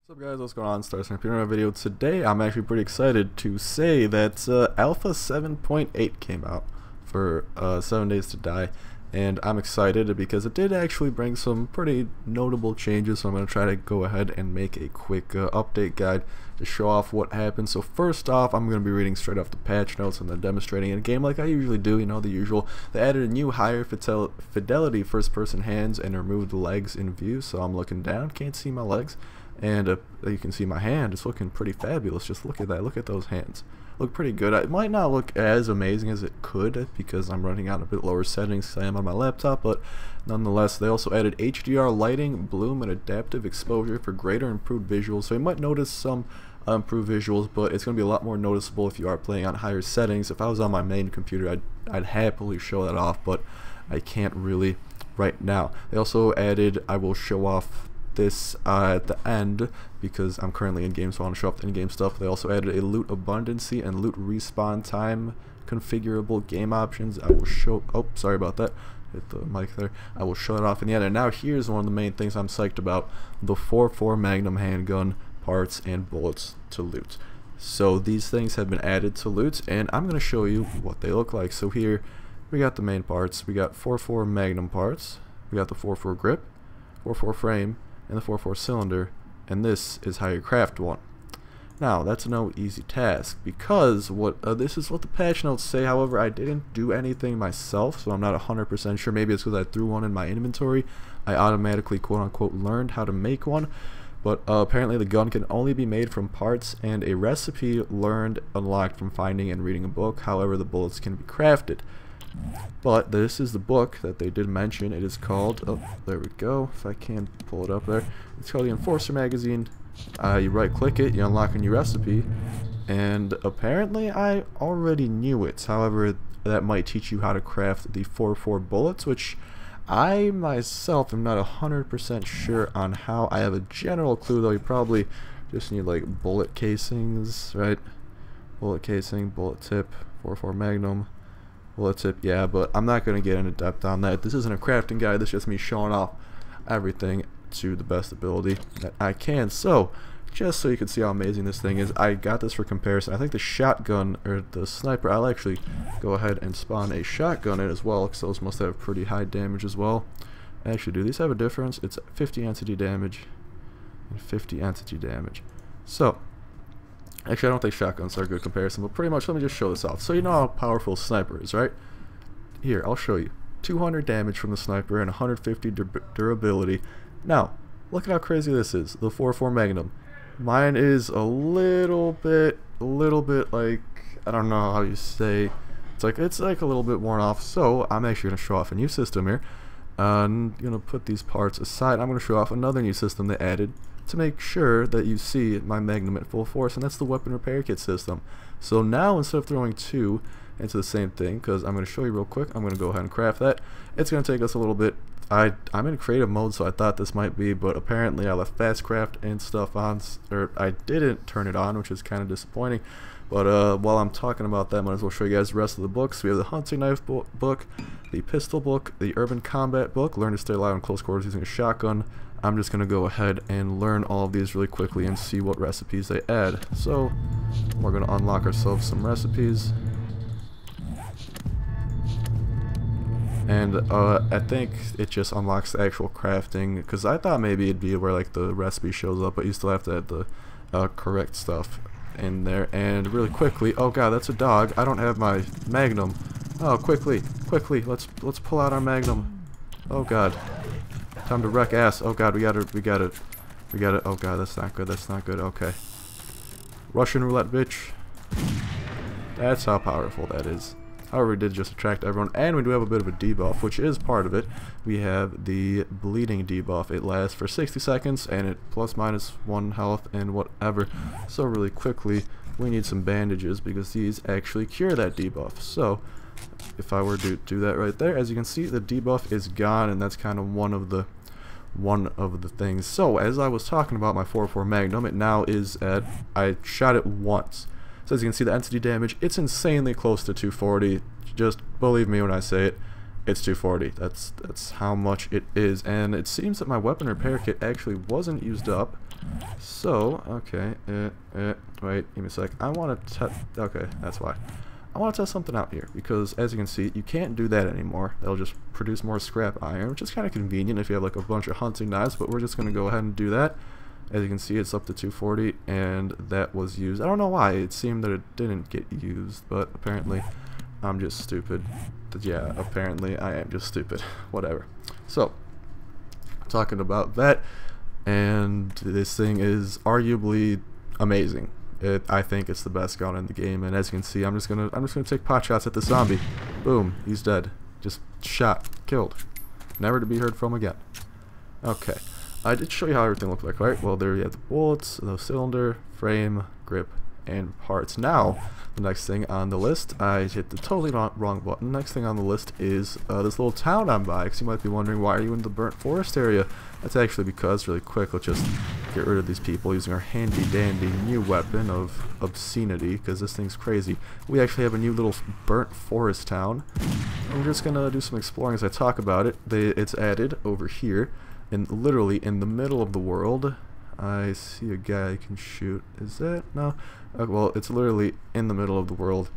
What's up guys, what's going on? Starsnipe here in a video. Today I'm actually pretty excited to say that Alpha 7.8 came out for 7 Days to Die, and I'm excited because it did actually bring some pretty notable changes, so I'm going to try to go ahead and make a quick update guide to show off what happened. So first off, I'm going to be reading straight off the patch notes and then demonstrating in a game like I usually do, you know, the usual. They added a new higher fidelity first person hands and removed the legs in view, so I'm looking down, can't see my legs. And you can see my hand, it's looking pretty fabulous. Just look at that, look at those hands. Look pretty good. It might not look as amazing as it could because I'm running out a bit lower settings because I am on my laptop, but nonetheless, they also added HDR lighting, bloom, and adaptive exposure for greater improved visuals. So you might notice some improved visuals, but it's going to be a lot more noticeable if you are playing on higher settings. If I was on my main computer, I'd happily show that off, but I can't really right now. They also added, I will show off this at the end because I'm currently in game, so I want to show off the in-game stuff. They also added a loot abundancy and loot respawn time configurable game options. I will show, oh sorry about that, hit the mic there. I will show it off in the end. And now here's one of the main things I'm psyched about: the 4.4 Magnum handgun parts and bullets to loot. So these things have been added to loot, and I'm going to show you what they look like. So here we got the main parts. We got 4.4 Magnum parts, we got the 4.4 grip, 4.4 frame, and the 4.4 cylinder, and this is how you craft one. Now that's no easy task because this is what the patch notes say. However, I didn't do anything myself, so I'm not 100% sure. Maybe it's because I threw one in my inventory. I automatically quote-unquote learned how to make one, but apparently the gun can only be made from parts and a recipe learned unlocked from finding and reading a book. However, the bullets can be crafted. But this is the book that they did mention. It is called, oh there we go, if I can pull it up there, it's called the Enforcer Magazine. You right click it, you unlock a new recipe, and apparently I already knew it. However, that might teach you how to craft the 4.4 bullets, which I myself am not 100% sure on how. I have a general clue though. You probably just need like bullet casings, right? Bullet casing, bullet tip, 4.4 Magnum, bullet tip, yeah, but I'm not going to get into depth on that. This isn't a crafting guide, this is just me showing off everything to the best ability that I can. So, just so you can see how amazing this thing is, I got this for comparison. I think the shotgun, or the sniper, I'll actually go ahead and spawn a shotgun in as well, because those must have pretty high damage as well. Actually, do these have a difference? It's 50 entity damage and 50 entity damage. So, actually, I don't think shotguns are a good comparison, but pretty much, let me just show this off. So you know how powerful a sniper is, right? Here, I'll show you. 200 damage from the sniper and 150 durability. Now, look at how crazy this is. The 4.4 Magnum. Mine is a little bit like, I don't know how you say, it's like a little bit worn off. So I'm actually going to show off a new system here. I'm going to put these parts aside. I'm going to show off another new system they added to make sure that you see my Magnum at full force, and that's the weapon repair kit system. So now instead of throwing two into the same thing, because I'm going to show you real quick, I'm going to go ahead and craft that. It's going to take us a little bit. I'm in creative mode, so I thought this might be, but apparently I left fast craft and stuff on, or I didn't turn it on, which is kind of disappointing. But while I'm talking about that, I might as well show you guys the rest of the books. We have the hunting knife book, the pistol book, the urban combat book, learn to stay alive in close quarters using a shotgun. I'm just going to go ahead and learn all of these really quickly and see what recipes they add. So we're going to unlock ourselves some recipes. And I think it just unlocks the actual crafting, because I thought maybe it'd be where like the recipe shows up, but you still have to add the correct stuff in there. And really quickly, oh god, that's a dog. I don't have my Magnum. Oh, quickly, let's pull out our Magnum. Oh god, time to wreck ass. Oh god, we got it. Oh god, that's not good. Okay, Russian roulette, bitch. That's how powerful that is. However, we did just attract everyone, and we do have a bit of a debuff, which is part of it. We have the bleeding debuff. It lasts for 60 seconds, and it ±1 health and whatever. So really quickly, we need some bandages because these actually cure that debuff. So if I were to do that right there, as you can see, the debuff is gone, and that's kind of one of the things. So as I was talking about my 4.4 Magnum, it now is at, I shot it once. So as you can see, the entity damage, it's insanely close to 240. Just believe me when I say it, it's 240. That's how much it is. And it seems that my weapon repair kit actually wasn't used up. So, okay, wait, give me a sec. I want to test, okay, that's why. I want to test something out here, because as you can see, you can't do that anymore. That'll just produce more scrap iron, which is kind of convenient if you have like a bunch of hunting knives, but we're just going to go ahead and do that. As you can see, it's up to 240, and that was used. I don't know why, it seemed that it didn't get used, but apparently I'm just stupid. Yeah, apparently I am just stupid. Whatever. So, talking about that, and this thing is arguably amazing. I think it's the best gun in the game, and as you can see, I'm just gonna take pot shots at the zombie. Boom, he's dead. Just shot, killed, never to be heard from again. Okay, I did show you how everything looked like, right? Well, there you have the bullets, the cylinder, frame, grip, and parts. Now, the next thing on the list, I hit the totally wrong button. Next thing on the list is this little town I'm by. Because you might be wondering, why are you in the burnt forest area? That's actually because, really quick, let's just get rid of these people using our handy dandy new weapon of obscenity, because this thing's crazy. We actually have a new little burnt forest town. And we're just gonna do some exploring as I talk about it. It's added over here, and literally in the middle of the world. I see a guy I can shoot. Is that? No? Well, it's literally in the middle of the world,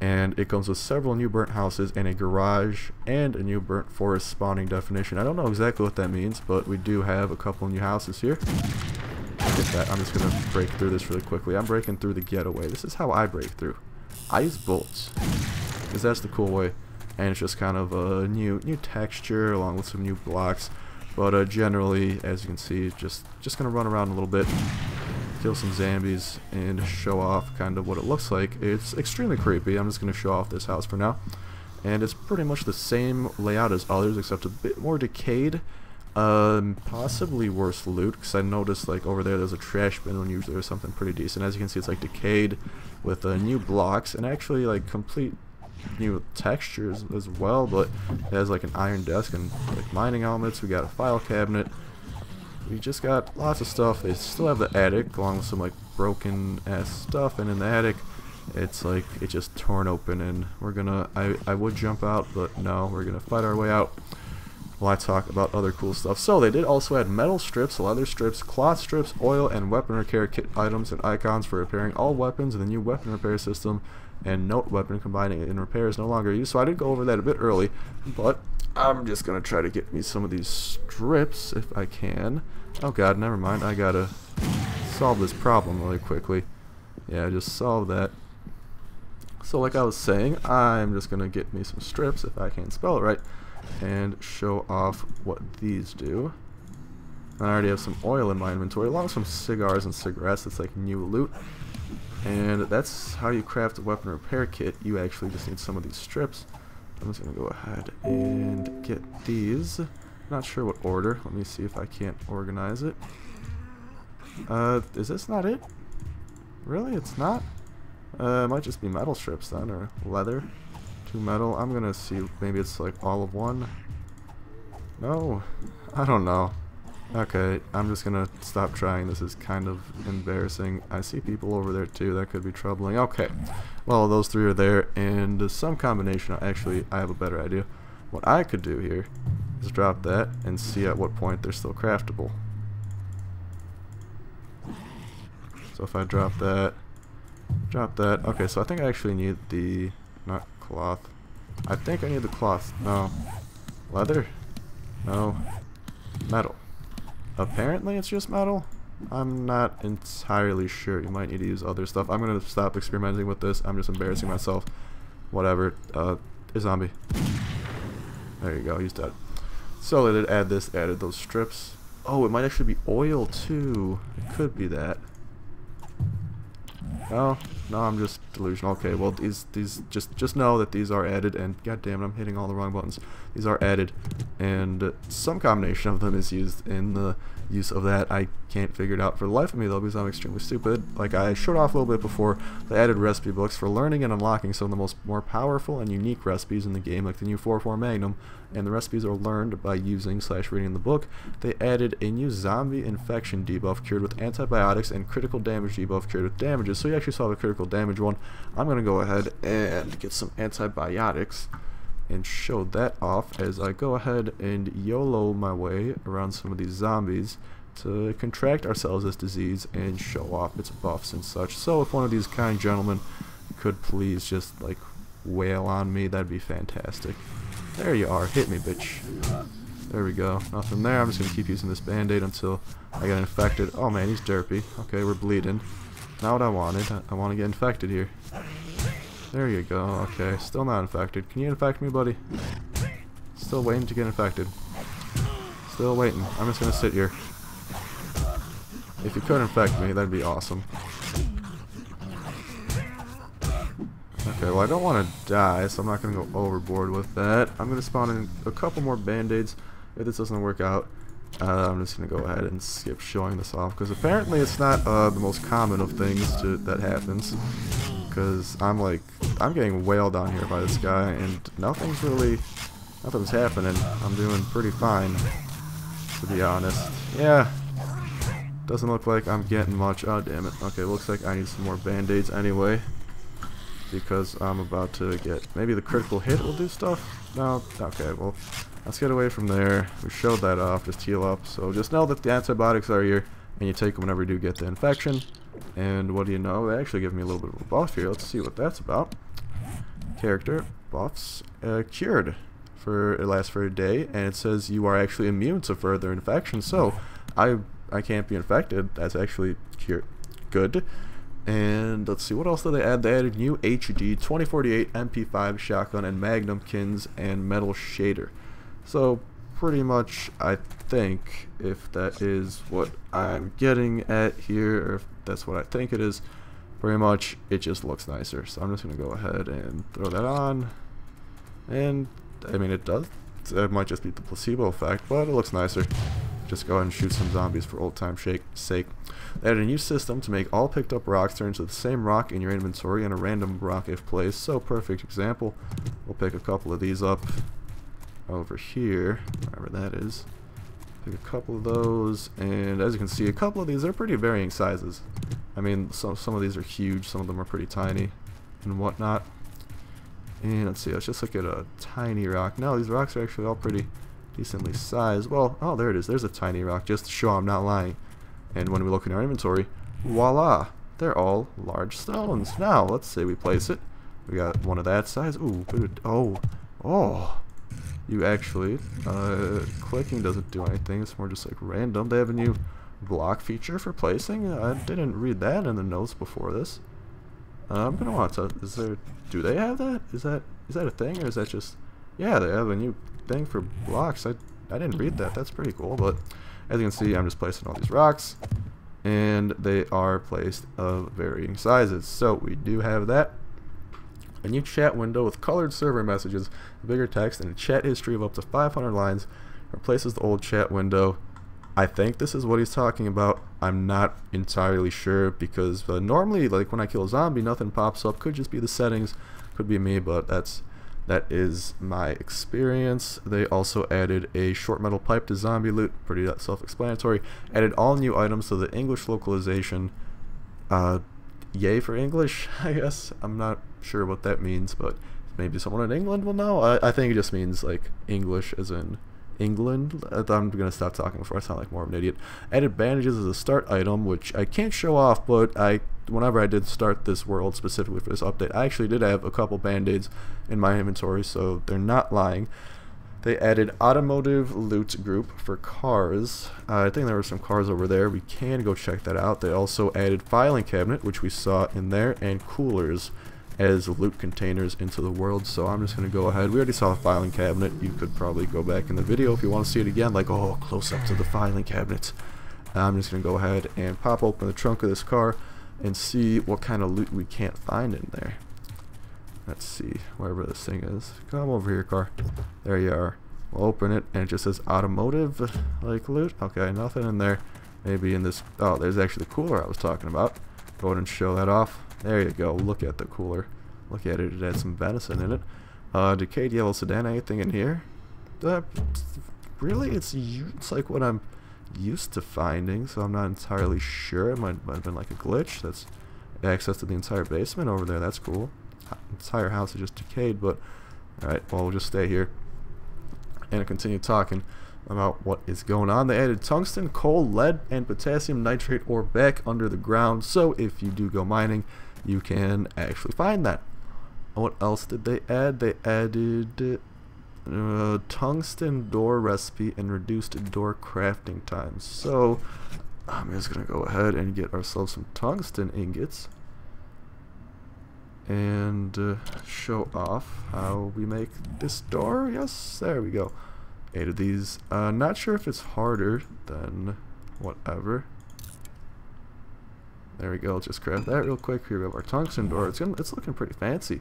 and it comes with several new burnt houses and a garage and a new burnt forest spawning definition. I don't know exactly what that means, but we do have a couple new houses here. Get that. I'm just going to break through this really quickly. I'm breaking through the getaway. This is how I break through. I use bolts, because that's the cool way, and it's just kind of a new texture along with some new blocks. But generally, as you can see, just gonna run around a little bit, kill some zombies, and show off kind of what it looks like. It's extremely creepy. I'm just gonna show off this house for now, and it's pretty much the same layout as others, except a bit more decayed, possibly worse loot. Because I noticed like over there's a trash bin when usually there's something pretty decent. As you can see, it's like decayed with new blocks and actually like complete new textures as well, but it has like an iron desk and like mining helmets. We got a file cabinet. We just got lots of stuff. They still have the attic along with some like broken ass stuff, and in the attic it's like it's just torn open, and we're gonna I would jump out, but no, we're gonna fight our way out while I talk about other cool stuff. So they did also add metal strips, leather strips, cloth strips, oil, and weapon repair kit items and icons for repairing all weapons in the new weapon repair system, and note weapon combining it in repair is no longer used. So I did go over that a bit early, but I'm just gonna try to get me some of these strips if I can. Oh god, never mind. I gotta solve this problem really quickly. Yeah, just solve that. So like I was saying, I'm just gonna get me some strips if I can spell it right, and show off what these do. I already have some oil in my inventory, along with some cigars and cigarettes. It's like new loot. And that's how you craft a weapon repair kit. You actually just need some of these strips. I'm just going to go ahead and get these. Not sure what order. Let me see if I can't organize it. Is this not it? Really? It's not? It might just be metal strips then, or leather. 2 metal. I'm going to see. Maybe it's like all of one. No. I don't know. Okay, I'm just gonna stop trying. This is kind of embarrassing. I see people over there too. That could be troubling. Okay, well, those 3 are there, and some combination. Actually, I have a better idea. What I could do here is drop that and see at what point they're still craftable. So if I drop that. Okay, so I think I actually need the, not cloth. I think I need the cloth. No. Leather? No. Metal. Apparently it's just metal. I'm not entirely sure. You might need to use other stuff. I'm gonna stop experimenting with this. I'm just embarrassing myself. Whatever. A zombie. There you go. He's dead. So they did add this. Added those strips. Oh, it might actually be oil too. It could be that. Oh, no, I'm just delusional. Okay, well, these just know that these are added, and goddamn, I'm hitting all the wrong buttons. These are added, and some combination of them is used in the use of that. I can't figure it out for the life of me though, because I'm extremely stupid. Like I showed off a little bit before, they added recipe books for learning and unlocking some of the more powerful and unique recipes in the game, like the new 4-4 Magnum, and the recipes are learned by using / reading the book. They added a new zombie infection debuff cured with antibiotics and critical damage debuff cured with damages. So you actually saw the critical damage one. I'm gonna go ahead and get some antibiotics and show that off as I go ahead and YOLO my way around some of these zombies to contract ourselves this disease and show off its buffs and such. So if one of these kind gentlemen could please just like wail on me, that'd be fantastic. There you are, hit me, bitch. There we go, nothing there. I'm just gonna keep using this band-aid until I get infected. Oh man, he's derpy. Okay, we're bleeding. Not what I wanted. I want to get infected here. There you go. Okay, still not infected. Can you infect me, buddy? Still waiting to get infected. Still waiting. I'm just gonna sit here. If you could infect me, that'd be awesome. Okay, well I don't want to die, so I'm not going to go overboard with that. I'm going to spawn in a couple more band-aids. If this doesn't work out, I'm just going to go ahead and skip showing this off, because apparently it's not the most common of things that happens. Because I'm getting wailed on here by this guy, and nothing's happening. I'm doing pretty fine, to be honest. Yeah, doesn't look like I'm getting much. Oh damn it. Okay, looks like I need some more band-aids anyway, because I'm about to get, maybe the critical hit will do stuff? No? Okay, well, let's get away from there. We showed that off, just heal up. So just know that the antibiotics are here, and you take them whenever you do get the infection. And what do you know? They actually give me a little bit of a buff here. Let's see what that's about. Character buffs cured. It lasts for a day, and it says you are actually immune to further infection. So I can't be infected. That's actually good. And let's see, what else did they add? They added new HD 2048 MP5 shotgun and Magnum kins and metal shader. So pretty much, I think, if that is what I'm getting at here, or if that's what I think it is, pretty much it just looks nicer. So I'm just going to go ahead and throw that on. And I mean, it does. It might just be the placebo effect, but it looks nicer. Just go ahead and shoot some zombies for old time's sake. They added a new system to make all picked up rocks turn into the same rock in your inventory and a random rock if placed. So perfect example. We'll pick a couple of these up over here, wherever that is. Pick a couple of those, and as you can see, a couple of these are pretty varying sizes. I mean, some of these are huge, some of them are pretty tiny and whatnot. And let's see, let's just look at a tiny rock. No, these rocks are actually all pretty decently sized. Well, oh, there it is. There's a tiny rock, just to show I'm not lying. And when we look in our inventory, voila, they're all large stones. Now, let's say we place it. We got one of that size. Ooh, oh. You actually, clicking doesn't do anything. It's more just like random. They have a new block feature for placing. I didn't read that in the notes before this. I'm gonna want to. Do they have that? Is that a thing, or is that just? Yeah, they have a new thing for blocks. I didn't read that. That's pretty cool. But as you can see, I'm just placing all these rocks, and they are placed of varying sizes. So we do have that. A new chat window with colored server messages, bigger text, and a chat history of up to 500 lines replaces the old chat window. I think this is what he's talking about. I'm not entirely sure, because normally, like when I kill a zombie, nothing pops up. Could just be the settings, could be me, but that is my experience. They also added a short metal pipe to zombie loot, pretty self-explanatory. Added all new items to the English localization. Yay for English, I guess. I'm not sure what that means, but maybe someone in England will know. I think it just means like English as in England. I'm gonna stop talking before I sound like more of an idiot. Added bandages as a start item, which I can't show off, but whenever I did start this world specifically for this update, I actually did have a couple band-aids in my inventory, so they're not lying. They added automotive loot group for cars. I think there were some cars over there. We can go check that out. They also added filing cabinet, which we saw in there, and coolers as loot containers into the world. So I'm just going to go ahead. We already saw the filing cabinet. You could probably go back in the video if you want to see it again, like, oh, close up to the filing cabinet. I'm just going to go ahead and pop open the trunk of this car and see what kind of loot we can't find in there. Let's see, wherever this thing is. Come over here, car. There you are. We'll open it, and it just says automotive, like loot. Okay, nothing in there. Maybe in this. Oh, there's actually the cooler I was talking about. Go ahead and show that off. There you go. Look at the cooler. Look at it. It has some venison in it. Decayed yellow sedan. Anything in here? Really? It's like what I'm used to finding, so I'm not entirely sure. It might have been like a glitch. That's access to the entire basement over there. That's cool. The entire house is just decayed, but alright, well, we'll just stay here and continue talking. about what is going on. They added tungsten, coal, lead, and potassium nitrate ore back under the ground, so if you do go mining, you can actually find that. What else did they add? They added tungsten door recipe and reduced door crafting times. So I'm just gonna go ahead and get ourselves some tungsten ingots and show off how we make this door. Yes, there we go. 8 of these. Not sure if it's harder than whatever. There we go. Let's just craft that real quick. Here we have our tungsten door. It's looking pretty fancy,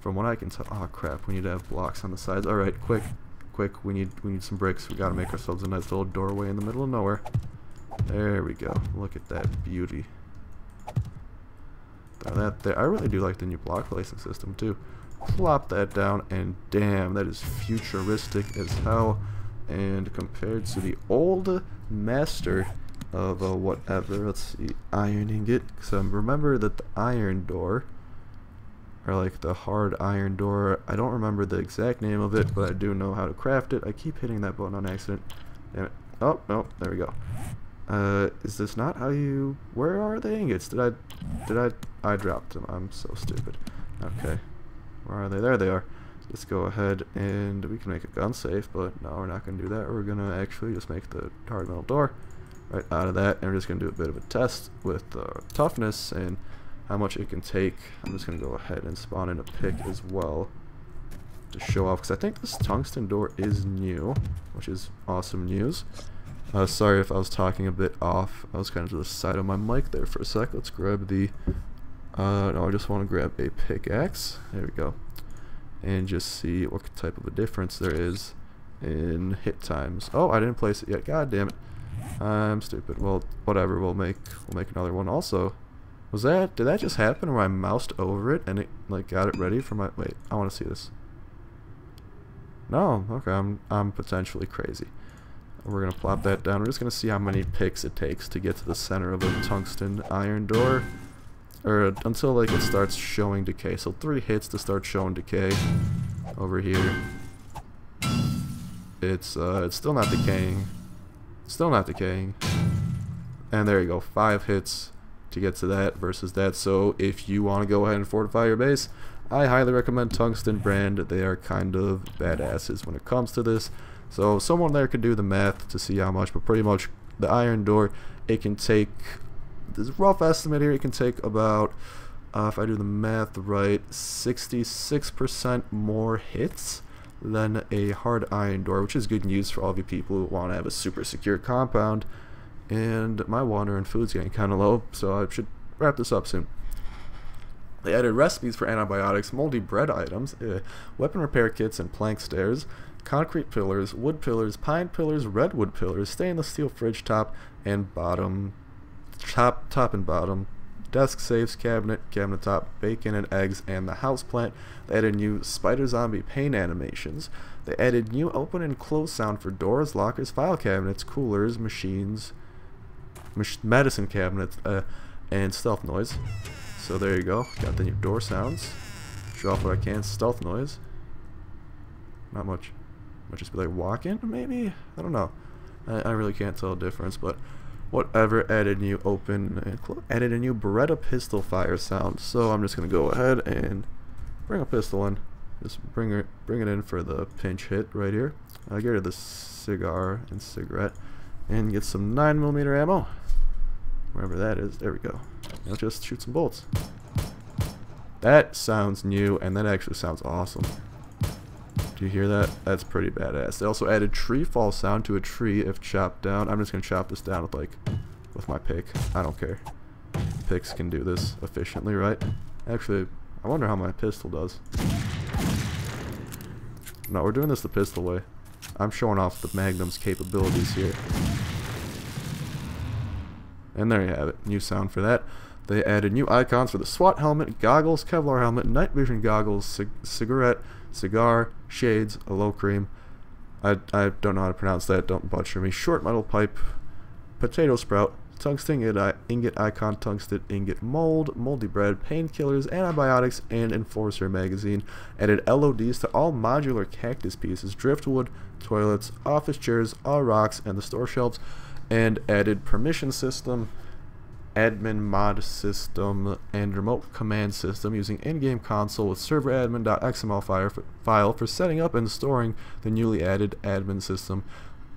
from what I can tell. Oh crap! We need to have blocks on the sides. All right, quick. We need some bricks. We gotta make ourselves a nice little doorway in the middle of nowhere. There we go. Look at that beauty. That there. I really do like the new block placing system too. Plop that down, and damn, that is futuristic as hell. And compared to the old master of whatever, let's see, iron ingot. So remember that the iron door, or like the hard iron door, I don't remember the exact name of it, but I do know how to craft it. I keep hitting that button on accident. Damn it. Oh no, there we go. Is this not how you? Where are the ingots? I dropped them. I'm so stupid. Okay. Where are they? There they are. Let's go ahead and we can make a gun safe, but no, we're not going to do that. We're going to actually just make the hard metal door right out of that, and we're just going to do a bit of a test with toughness and how much it can take. I'm just going to go ahead and spawn in a pick as well to show off, because I think this tungsten door is new, which is awesome news. Sorry if I was talking a bit off. I was kind of to the side of my mic there for a sec. Let's grab the no, I just want to grab a pickaxe. There we go. And just see what type of a difference there is in hit times. Oh, I didn't place it yet. God damn it. I'm stupid. Well, whatever. We'll make another one. Also, did that just happen where I moused over it and it like got it ready for my? Wait, I want to see this. No, okay. I'm potentially crazy. We're gonna plop that down. We're just gonna see how many picks it takes to get to the center of a tungsten iron door. Or until like it starts showing decay. So 3 hits to start showing decay. Over here, it's still not decaying. Still not decaying. And there you go. 5 hits to get to that versus that. So if you want to go ahead and fortify your base, I highly recommend Tungsten brand. They are kind of badasses when it comes to this. So someone there could do the math to see how much, but pretty much the iron door, it can take. This rough estimate here, it can take about, if I do the math right, 66% more hits than a hard iron door, which is good news for all of you people who want to have a super secure compound. And my water and food's getting kind of low, so I should wrap this up soon. They added recipes for antibiotics, moldy bread items, weapon repair kits and plank stairs, concrete pillars, wood pillars, pine pillars, redwood pillars, stainless steel fridge top and bottom. Top and bottom, desk safes, cabinet top, bacon and eggs, and the house plant. They added new spider zombie pain animations. They added new open and close sound for doors, lockers, file cabinets, coolers, machines, medicine cabinets, and stealth noise. So there you go. Got the new door sounds. Show off what I can. Stealth noise. Not much. Might just be like walking, maybe? I don't know. I really can't tell the difference, but whatever. Added new open and added a new Beretta pistol fire sound. So I'm just gonna go ahead and bring a pistol in. Just bring it in for the pinch hit right here. Get rid of the cigar and cigarette and get some 9mm ammo. Wherever that is. There we go. Let's just shoot some bolts. That sounds new, and that actually sounds awesome. Do you hear that? That's pretty badass. They also added tree fall sound to a tree if chopped down. I'm just gonna chop this down with my pick. I don't care. Picks can do this efficiently, right? Actually, I wonder how my pistol does. No, we're doing this the pistol way. I'm showing off the Magnum's capabilities here. And there you have it. New sound for that. They added new icons for the SWAT helmet, goggles, Kevlar helmet, night vision goggles, cigarette, cigar, shades, a low cream. I don't know how to pronounce that. Don't butcher me. Short metal pipe, potato sprout, tungsten ingot icon, tungsten ingot mold, moldy bread, painkillers, antibiotics, and enforcer magazine. Added LODs to all modular cactus pieces, driftwood, toilets, office chairs, all rocks, and the store shelves. And added permission system, admin mod system, and remote command system using in-game console with server admin.xml file for setting up and storing the newly added admin system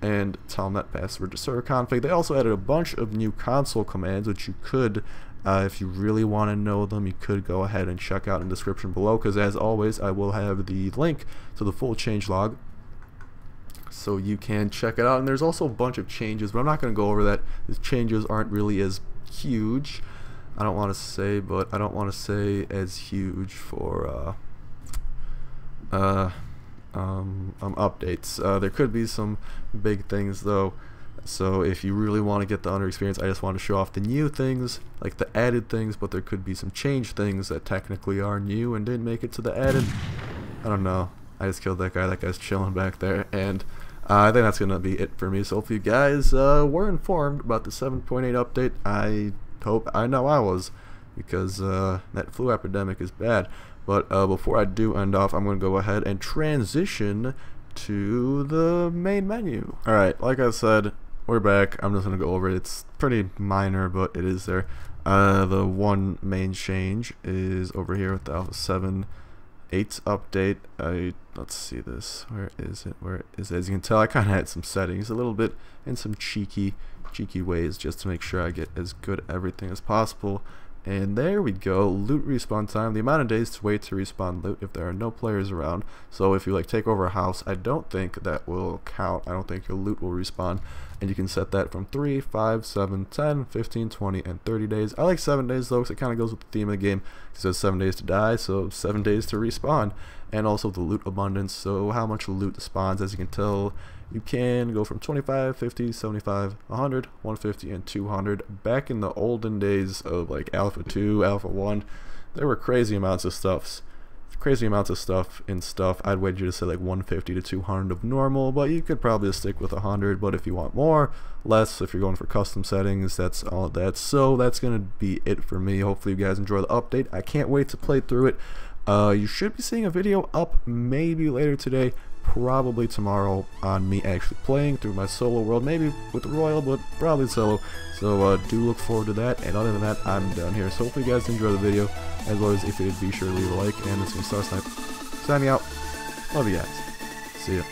and telnet password to server config. They also added a bunch of new console commands, which you could, if you really want to know them, you could go ahead and check out in the description below, because as always I will have the link to the full changelog so you can check it out. And there's also a bunch of changes, but I'm not going to go over that. The changes aren't really as huge, I don't want to say, but I don't want to say as huge for updates. There could be some big things though, so if you really want to get the under experience, I just want to show off the new things, like the added things, but there could be some changed things that technically are new and didn't make it to the added. I don't know, I just killed that guy. That guy's chilling back there, and I think that's going to be it for me. So if you guys were informed about the 7.8 update, I hope, I know I was, because that flu epidemic is bad. But before I do end off, I'm going to go ahead and transition to the main menu. Alright, like I said, we're back. I'm just going to go over it. It's pretty minor, but it is there. The one main change is over here with the Alpha 7.8 update. Let's see this. Where is it? As you can tell, I kind of had some settings a little bit in some cheeky ways just to make sure I get as good everything as possible. And there we go. Loot respawn time, the amount of days to wait to respawn loot if there are no players around. So if you like take over a house, I don't think that will count. I don't think your loot will respawn. And you can set that from 3, 5, 7, 10, 15, 20, and 30 days. I like 7 days though, because it kind of goes with the theme of the game. It says 7 days to die, so 7 days to respawn. And also the loot abundance, so how much loot spawns. As you can tell, you can go from 25, 50, 75, 100, 150, and 200. Back in the olden days of like Alpha 2, Alpha 1, there were crazy amounts of stuff. I'd wager to say like 150 to 200 of normal, but you could probably just stick with 100. But if you want more, less, if you're going for custom settings, that's all of that. So that's gonna be it for me. Hopefully you guys enjoy the update. I can't wait to play through it. You should be seeing a video up maybe later today, probably tomorrow, on me actually playing through my solo world, maybe with Royal, but probably solo. So do look forward to that. And other than that, I'm done here. So hopefully you guys enjoy the video. As always, if you did, be sure to leave a like. And this is Starsnipe signing out. Love you guys. See ya.